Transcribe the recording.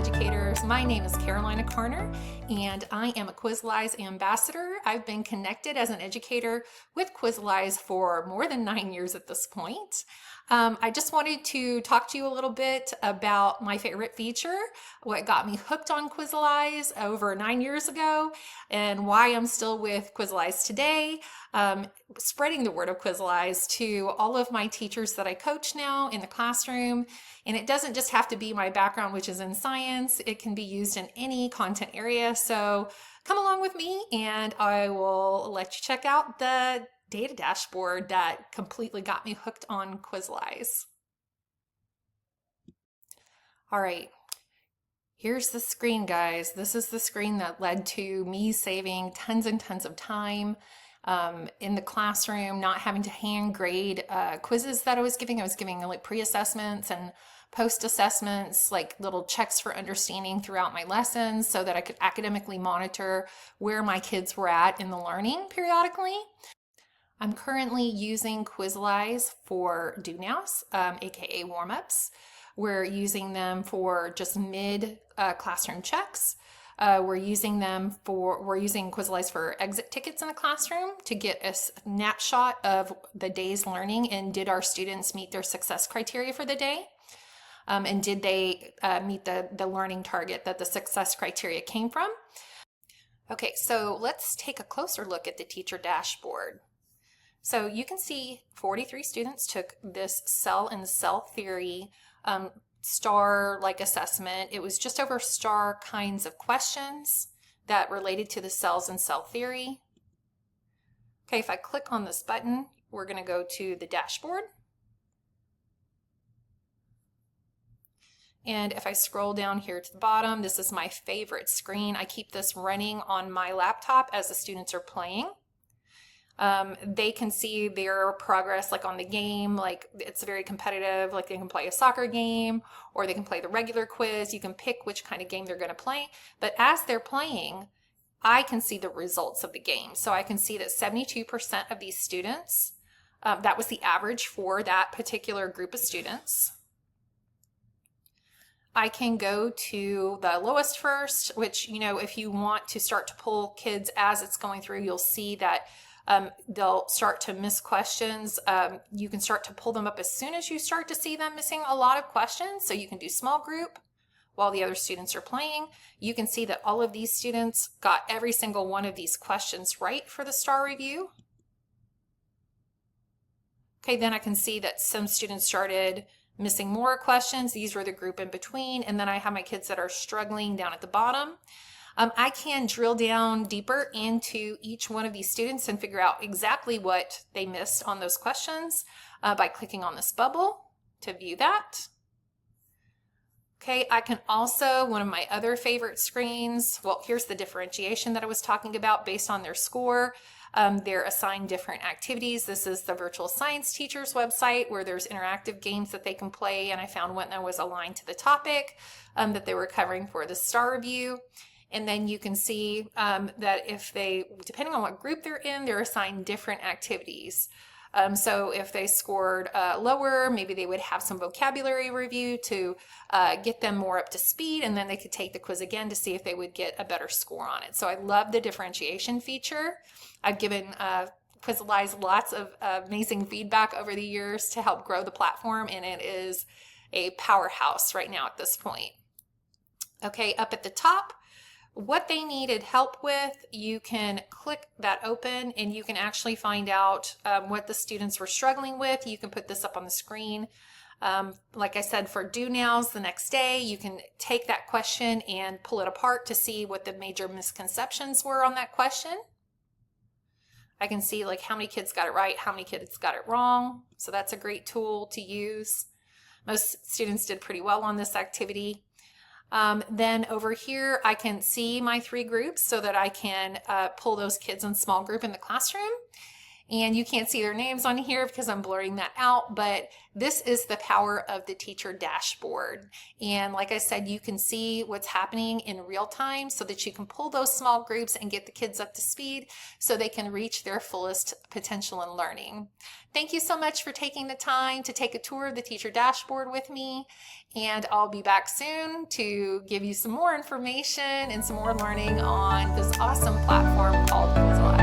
educators. My name is Carolina Carner, and I am a Quizlize ambassador. I've been connected as an educator with Quizlize for more than 9 years at this point. I just wanted to talk to you a little bit about my favorite feature, what got me hooked on Quizlize over 9 years ago, and why I'm still with Quizlize today. Spreading the word of Quizlize to all of my teachers that I coach now in the classroom. And it doesn't just have to be my background, which is in science. It can be used in any content area. So come along with me and I will let you check out the data dashboard that completely got me hooked on Quizlize. All right, here's the screen, guys. This is the screen that led to me saving tons and tons of time in the classroom, not having to hand grade quizzes that I was giving. I was giving like pre-assessments and post-assessments, like little checks for understanding throughout my lessons so that I could academically monitor where my kids were at in the learning periodically. I'm currently using Quizlize for do nows, aka warm-ups. We're using them for just mid classroom checks. We're using Quizlize for exit tickets in the classroom to get a snapshot of the day's learning and did our students meet their success criteria for the day? And did they meet the learning target that the success criteria came from? Okay, so let's take a closer look at the teacher dashboard. So you can see 43 students took this cell and cell theory STAR-like assessment. It was just over STAR kinds of questions that related to the cells and cell theory. Okay, if I click on this button, we're going to go to the dashboard. And if I scroll down here to the bottom, this is my favorite screen. I keep this running on my laptop as the students are playing. They can see their progress like on the game, like it's very competitive, like they can play a soccer game or they can play the regular quiz. You can pick which kind of game they're going to play. But as they're playing, I can see the results of the game. So I can see that 72% of these students, that was the average for that particular group of students. I can go to the lowest first, which, you know, if you want to start to pull kids as it's going through, you'll see that they'll start to miss questions. You can start to pull them up as soon as you start to see them missing a lot of questions. So you can do small group while the other students are playing. You can see that all of these students got every single one of these questions right for the STAR review. Okay, then I can see that some students started missing more questions. These were the group in between. And then I have my kids that are struggling down at the bottom. I can drill down deeper into each one of these students and figure out exactly what they missed on those questions by clicking on this bubble to view that. Okay, I can also, one of my other favorite screens, well, here's the differentiation that I was talking about based on their score. They're assigned different activities. This is the Virtual Science Teachers website where there's interactive games that they can play, and I found one that was aligned to the topic that they were covering for the STAR review. And then you can see that if they, depending on what group they're in, they're assigned different activities. So if they scored lower, maybe they would have some vocabulary review to get them more up to speed, and then they could take the quiz again to see if they would get a better score on it. So I love the differentiation feature. I've given Quizlize lots of amazing feedback over the years to help grow the platform, and it is a powerhouse right now at this point. Okay, up at the top, what they needed help with, you can click that open and you can actually find out what the students were struggling with. You can put this up on the screen. Like I said, for do nows the next day, you can take that question and pull it apart to see what the major misconceptions were on that question. I can see like how many kids got it right, how many kids got it wrong. So that's a great tool to use. Most students did pretty well on this activity. Then over here, I can see my 3 groups so that I can pull those kids in small group in the classroom. And you can't see their names on here because I'm blurring that out, but this is the power of the teacher dashboard. And like I said, you can see what's happening in real time so that you can pull those small groups and get the kids up to speed so they can reach their fullest potential in learning. Thank you so much for taking the time to take a tour of the teacher dashboard with me. And I'll be back soon to give you some more information and some more learning on this awesome platform called Quizlet.